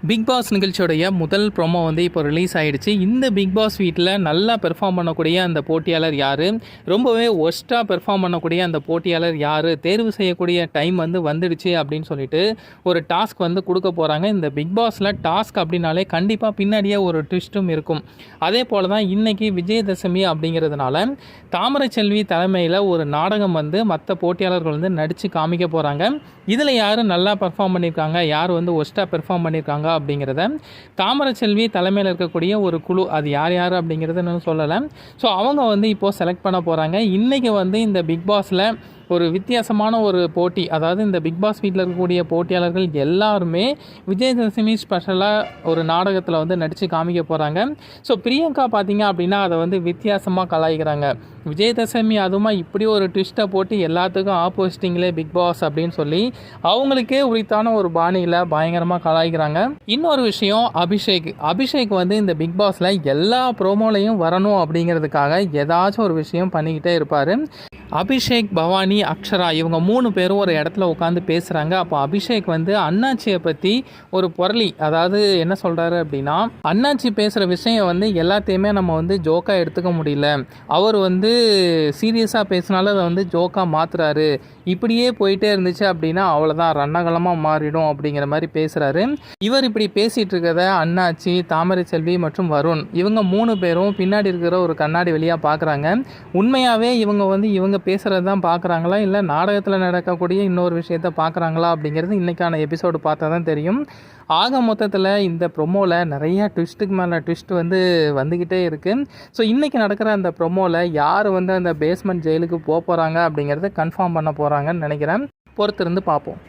Big pass நிகழ்ச்சியோடைய முதல் promo வந்து இப்போ ரிலீஸ் ஆகிடுச்சு. இந்த பிக் பாஸ் வீட்டில் நல்லா பெர்ஃபார்ம் பண்ணக்கூடிய அந்த போட்டியாளர் யார், ரொம்பவே ஒஸ்ட்டாக பெர்ஃபார்ம் பண்ணக்கூடிய அந்த போட்டியாளர் யார், தேர்வு செய்யக்கூடிய டைம் வந்து வந்துடுச்சு அப்படின்னு சொல்லிட்டு ஒரு டாஸ்க் வந்து கொடுக்க போகிறாங்க. இந்த பிக் பாஸில் டாஸ்க் அப்படின்னாலே கண்டிப்பாக பின்னாடியே ஒரு ட்விஸ்ட்டும் இருக்கும். அதே போல் தான் இன்றைக்கி விஜயதசமி அப்படிங்கிறதுனால தாமரைச்செல்வி தலைமையில் ஒரு நாடகம் வந்து மற்ற போட்டியாளர்கள் வந்து நடித்து காமிக்க போகிறாங்க. இதில் யார் நல்லா பெர்ஃபார்ம் பண்ணியிருக்காங்க, யார் வந்து ஒஸ்ட்டாக பெர்ஃபார்ம் பண்ணியிருக்காங்க அப்படிங்கிறத தாமரைச்செல்வி தலைமையில் இருக்கக்கூடிய ஒரு குழு, அது யார் யார் அப்படிங்கிறத இன்னும் சொல்லலை. ஸோ அவங்க வந்து இப்போது செலக்ட் பண்ண போகிறாங்க. இன்றைக்கி வந்து இந்த பிக் பாஸில் ஒரு வித்தியாசமான ஒரு போட்டி, அதாவது இந்த பிக் பாஸ் வீட்டில் இருக்கக்கூடிய போட்டியாளர்கள் எல்லாருமே விஜயதசமி ஸ்பெஷலாக ஒரு நாடகத்தில் வந்து நடித்து காமிக்க போகிறாங்க. ஸோ பிரியங்கா பார்த்தீங்க அப்படின்னா அதை வந்து வித்தியாசமாக கலாய்க்கிறாங்க. விஜயதசமி அதுவுமா இப்படி ஒரு ட்விஸ்ட்டை போட்டு எல்லாத்துக்கும் ஆப்போசிட்டிங்களே பிக் பாஸ் அப்படின்னு சொல்லி அவங்களுக்கே உரித்தான ஒரு பாணியில் பயங்கரமாக கலாய்க்கிறாங்க. இன்னொரு விஷயம், அபிஷேக் வந்து இந்த பிக் பாஸில் எல்லா ப்ரோமோலையும் வரணும் அப்படிங்கிறதுக்காக ஏதாச்சும் ஒரு விஷயம் பண்ணிக்கிட்டே இருப்பார். அபிஷேக், பவானி, அக்ஷரா இவங்க 3 பேரும் ஒரு இடத்துல உட்காந்து பேசுகிறாங்க. அப்போ அபிஷேக் வந்து அண்ணாச்சியை பற்றி ஒரு பொருளி, அதாவது என்ன சொல்கிறாரு அப்படின்னா, அண்ணாச்சி பேசுகிற விஷயம் வந்து எல்லாத்தையுமே நம்ம வந்து ஜோக்காக எடுத்துக்க முடியல, அவர் வந்து சீரியஸாக பேசினாலும் அதை வந்து ஜோக்காக மாற்றுறாரு, இப்படியே போயிட்டே இருந்துச்சு அப்படின்னா அவ்வளோதான் ரணகலமாக மாறிடும் அப்படிங்கிற மாதிரி பேசுகிறாரு. இவர் இப்படி பேசிகிட்டு இருக்கிறத அண்ணாச்சி, தாமரைச்செல்வி மற்றும் வருண் இவங்க 3 பேரும் பின்னாடி இருக்கிற ஒரு கண்ணாடி வழியாக பார்க்குறாங்க. உண்மையாகவே இவங்க பேசுகிறது தான் பார்க்குறாங்களா, இல்லை நாடகத்தில் நடக்கக்கூடிய இன்னொரு விஷயத்த பார்க்குறாங்களா அப்படிங்கிறது இன்றைக்கான எபிசோடு பார்த்தா தான் தெரியும். ஆக மொத்தத்தில் இந்த ப்ரொமோவில் நிறையா ட்விஸ்ட்டுக்கு மேலே ட்விஸ்ட் வந்து வந்துக்கிட்டே இருக்குது. ஸோ இன்றைக்கி நடக்கிற அந்த ப்ரொமோவில் யார் வந்து அந்த பேஸ்மெண்ட் ஜெயிலுக்கு போகிறாங்க அப்படிங்கிறத கன்ஃபார்ம் பண்ண போகிறாங்கன்னு நினைக்கிறேன். பொறுத்திருந்து பார்ப்போம்.